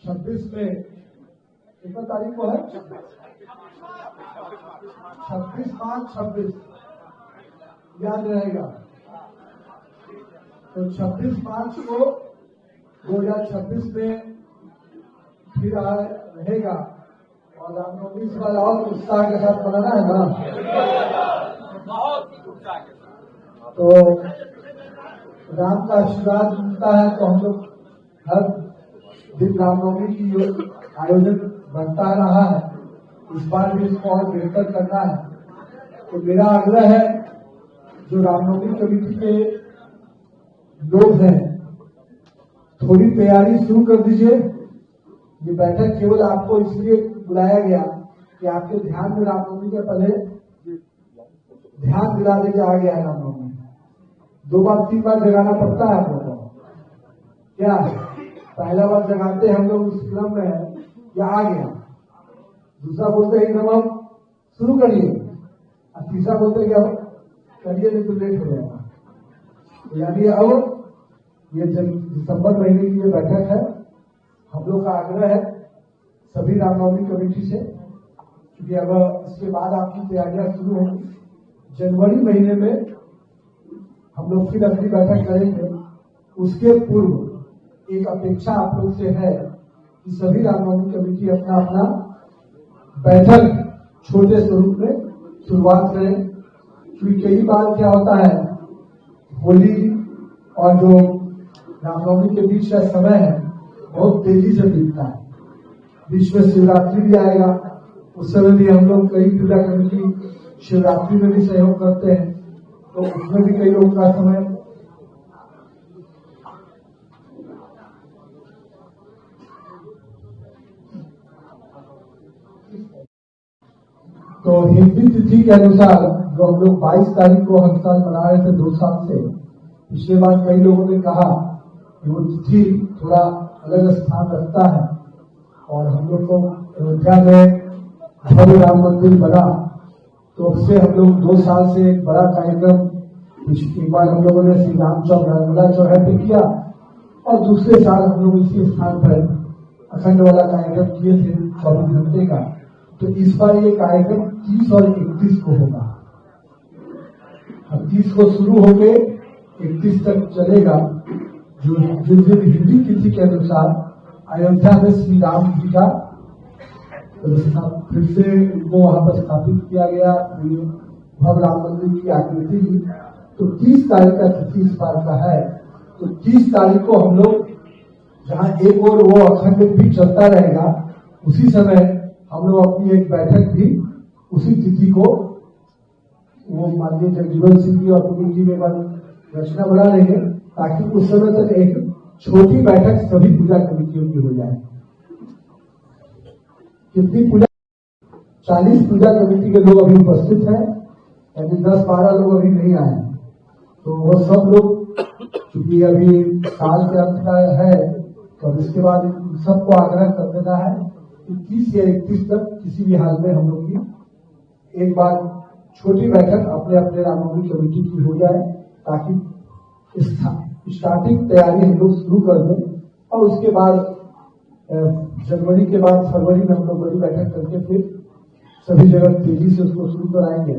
26 में 1 तारीख को है 26/5/26 याद रहेगा। तो 26 मार्च को 2026 में फिर रहेगा और रामनवमी इस बार और उत्साह के साथ मनाना है ना। बहुत उत्साह के साथ। तो राम का आशीर्वाद मिलता है तो हम लोग हर दिन रामनवमी की आयोजन बढ़ता रहा है। इस बार भी इसको और बेहतर करना है। तो मेरा आग्रह है जो रामनवमी कमेटी के लोग हैं थोड़ी तैयारी शुरू कर दीजिए। ये बैठक केवल आपको इसलिए बुलाया गया कि आपके ध्यान में रामनवमी के पहले ध्यान दिला दे के आ गया है। रामनवमी 2 बार 3 बार जगाना पड़ता है हम लोगों को। क्या पहला बार जगाते हम लोग उस क्रम में है या आ गया, दूसरा बोलते हैं एकदम अब शुरू करिए और तीसरा बोलते हैं कि अब करिए नहीं तो लेट हो जाएगा। यानी अब ये दिसंबर महीने की ये बैठक है। हम लोग का आग्रह है सभी रामनवमी कमेटी से, क्योंकि अब इसके बाद आपकी तैयारियां शुरू होंगी। जनवरी महीने में हम लोग फिर अगली बैठक करेंगे। उसके पूर्व एक अपेक्षा आप लोग से है कि सभी रामनवमी कमेटी अपना अपना बैठक छोटे स्वरूप में शुरुआत करें। क्योंकि कई बार क्या होता है होली और जो रामनवमी के बीच का समय है बहुत तेजी से बीतता है। बीच में शिवरात्रि भी आएगा, उस समय भी हम लोग कई पूजा कमेटी शिवरात्रि में भी सहयोग करते हैं, तो उसमें भी कई लोगों का समय तो हिंदी तिथि के अनुसार जो हम लोग 22 तारीख को हर साल मना रहे थे 2 साल से, पिछले बार कई लोगों ने कहा कि वो तिथि थोड़ा अलग स्थान रखता है और हम लोग को अयोध्या में भव्य राम मंदिर बना, तो उससे हम लोग 2 साल से एक बड़ा कार्यक्रम एक बार हम लोगों ने श्री राम चौक नर्मदा चौराहे पे किया और दूसरे साल हम लोग इसी स्थान पर अखंड वाला कार्यक्रम किए थे 24 घंटे का। तो इस बार ये कार्यक्रम 30 और 31 को होगा। 30 को शुरू होके 31 तक चलेगा। जो जिस दिन हिंदी तिथि के अनुसार अयोध्या में श्री राम जी का फिर से उनको वहां पर स्थापित किया गया भव्य राम मंदिर की आकृति। तो 30 तारीख का तिथि इस बार का है। तो 30 तारीख को हम लोग जहाँ एक और वो अखंड भी चलता रहेगा, उसी समय हम लोग अपनी एक बैठक भी उसी तिथि को वो माननीय जगजीवन सिंह जी और पुनीत जी में रचना बना लेंगे, ताकि उस समय तक एक छोटी बैठक सभी पूजा कमेटियों की हो जाए। कितनी पूजा 40 पूजा कमेटी के लोग अभी उपस्थित हैं, यानी 10-12 लोग अभी नहीं आए। तो वो सब लोग चूंकि अभी साल के अंत का है, तो इसके बाद सबको आग्रह कर देना है कि 30 या 31 तक किसी भी हाल में हम लोग की एक बार छोटी बैठक अपने अपने रामनवमी कमेटी की हो जाए, ताकि स्टार्टिंग तैयारी हम लोग शुरू कर दें और उसके बाद जनवरी के बाद फरवरी में हम लोग बड़ी बैठक करके फिर सभी जगह तेजी से उसको शुरू कराएंगे।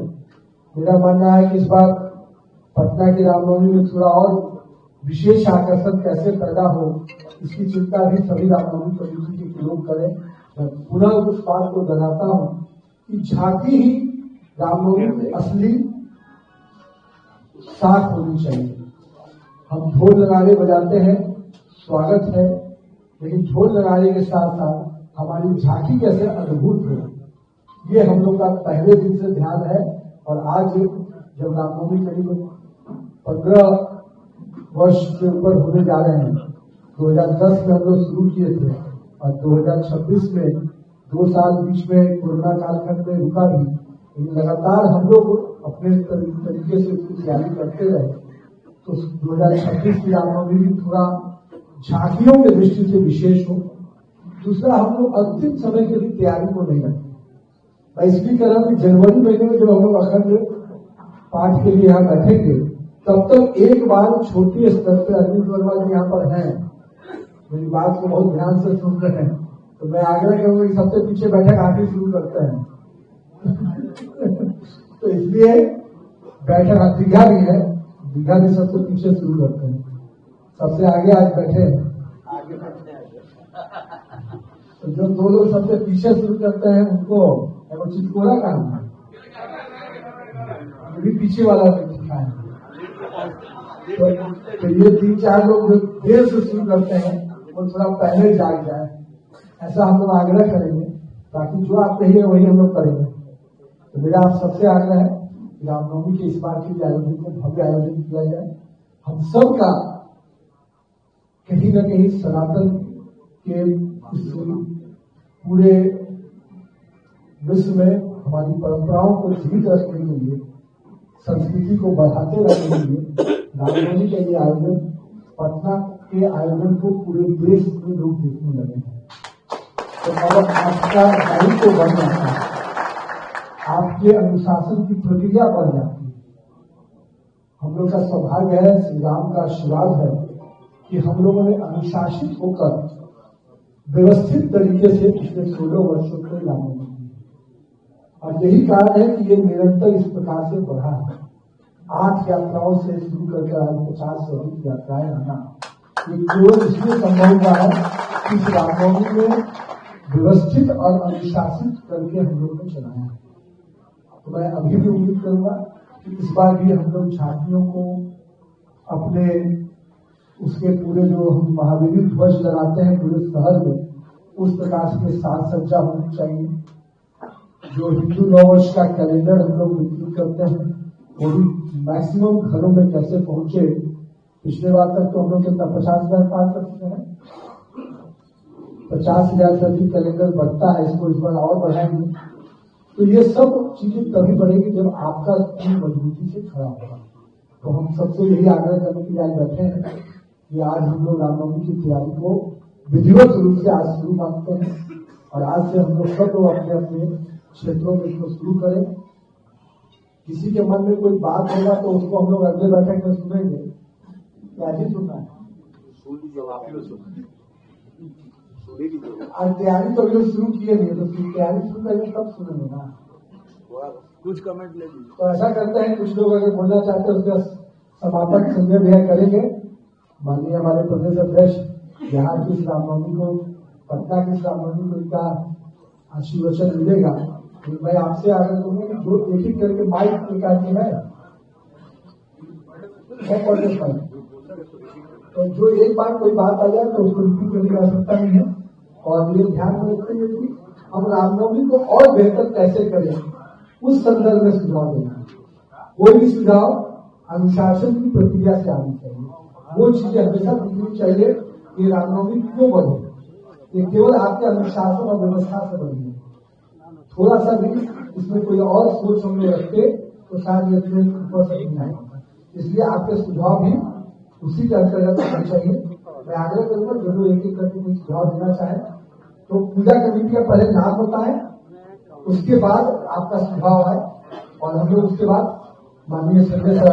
मेरा मानना है कि इस बार पटना की रामनवमी में थोड़ा और विशेष आकर्षण कैसे पैदा हो, इसकी चिंता भी सभी रामनवमी कमेटी के लोग करें। मैं पुनः उस बात को दोहराता हूँ कि झांकी ही रामनवमी की असली साख होनी चाहिए। हम ढोल नगाड़े बजाते हैं, स्वागत है, लेकिन ढोल नगाड़े के साथ साथ हमारी झांकी कैसे अद्भुत हो, ये हम लोग का पहले दिन से ध्यान है। और आज जब रामनवमी करीब 15 वर्ष के ऊपर होने जा रहे हैं, 2010 में हम लोग शुरू किए थे और 2026 में 2 साल बीच में कोरोना कालखंड में रुका भी, लेकिन लगातार हम लोग अपने तरीके से उसकी तैयारी करते रहे। तो 2026 की रामनवमी भी थोड़ा झांकियों की दृष्टि से विशेष हो। दूसरा, हम लोग अंतिम समय की भी तैयारी को नहीं रखें। मैं इसलिए कह रहा हूँ कि जनवरी महीने में जब हम लोग अखंड पाठ के लिए यहाँ बैठेंगे, तब तक एक बार छोटे स्तर पर अरविंद वर्मा जी यहाँ पर हैं, मेरी बात को बहुत ध्यान से सुन रहे हैं, तो मैं आग्रह करूंगा कि सबसे पीछे बैठक आप ही शुरू करते हैं। तो इसलिए बैठक दीघा भी है, दीघा भी सबसे पीछे शुरू करते हैं, सबसे आगे आज बैठे हैं। तो जो दो लोग सबसे पीछे शुरू करते हैं उनको चितकोरा का नाम है, भी पीछे वाला सिखाए। तो ये 3-4 लोग जो देर से शुरू करते हैं वो थोड़ा पहले जाग जाए, ऐसा हम लोग आग्रह करेंगे, ताकि जो आप कहिए वही हम लोग करेंगे। तो मेरा आप सबसे आग्रह है कि रामनवमी के इस बार के आयोजन को भव्य आयोजन किया जाए। हम सब का कहीं न कहीं सनातन के इस पूरे विश्व में हमारी परंपराओं को जीवित रखने के लिए, संस्कृति को बढ़ाते रखने के लिए रामनवमी का ये आयोजन, पटना के आयोजन को पूरे देश में लोग देखने लगे हैं। तो अब आपका दायित्व बढ़ जाता है, आपके अनुशासन की प्रक्रिया बढ़ जाती है। हम लोग का सौभाग्य है, श्री राम का आशीर्वाद है कि हम लोगों ने अनुशासित होकर व्यवस्थित तरीके से पिछले 16 वर्षों से रामनवमी की, और यही कारण है कि ये निरंतर इस प्रकार से बढ़ा है। 8 यात्राओं से शुरू करके आज 50 से अधिक यात्राएं आना, ये केवल इसलिए संभव हुआ है कि इस रामनवमी में व्यवस्थित और अनुशासित करके हम लोग ने चलाया है। तो मैं अभी भी उम्मीद करूंगा कि इस बार भी हम लोग झांकियों को अपने उसके पूरे जो हम महावीर ध्वज लगाते हैं पूरे शहर में, उस प्रकार से साज सज्जा होनी चाहिए। जो हिंदू नववर्ष का कैलेंडर हम लोग वितरित करते हैं वो भी मैक्सिमम घरों में कैसे पहुंचे। पिछले बार तक तो हम लोग कितना 50,000 पार कर चुके हैं, 50,000 से अधिक कैलेंडर बढ़ता है, इसको इस बार और बढ़ाएंगे। तो ये सब चीजें तभी बढ़ेगी जब आपका टीम मजबूती से खड़ा होगा। तो हम सबसे यही आग्रह करने के लिए आज बैठे हैं कि आज हम लोग रामनवमी की तैयारी को विधिवत रूप से आज शुरू मानते हैं, और आज से हम लोग सब लोग अपने अपने क्षेत्रों में इसको शुरू करें। किसी के मन में कोई बात होगा तो उसको हम लोग अगले बैठक में सुनेंगे, क्या ही सुनना है। आज तैयारी तो अभी शुरू किए नहीं, तो तैयारी शुरू करेंगे तब सुनेंगे ना। कुछ कमेंट ले लीजिए। तो ऐसा करते हैं, कुछ लोग अगर बोलना चाहते हैं उसका समापन संजय भैया करेंगे। माननीय हमारे प्रदेश अध्यक्ष बिहार की रामनवमी को, पटना की रामनवमी को इनका आशीर्वचन मिलेगा। तो मैं आपसे आग्रह करूंगा कि जो एक एक करके माइक निकालनी है, तो जो एक बार कोई बात आ जाए तो उसको रिपीट करने की आवश्यकता नहीं है। और ये ध्यान में रखते हुए कि हम रामनवमी को और बेहतर कैसे करें, उस संदर्भ में सुझाव देना। कोई भी सुझाव अनुशासन की प्रक्रिया से आनी चाहिए, वो चीजें हमेशा दिखनी चाहिए कि रामनवमी क्यों बढ़े। ये केवल आपके अनुशासन और व्यवस्था से बढ़ी है। थोड़ा सा भी इसमें कोई और सोच हम लोग रखते तो शायद ये ऊपर से नहीं आएगा। इसलिए आपके सुझाव भी उसी के अंतर्गत होना चाहिए। मैं आग्रह करूंगा जो एक एक करके कोई सुझाव देना चाहे तो पूजा कमेटी का पहले नाम बताएं, उसके बाद आपका सुझाव है, और हम लोग उसके बाद माननीय संजय सर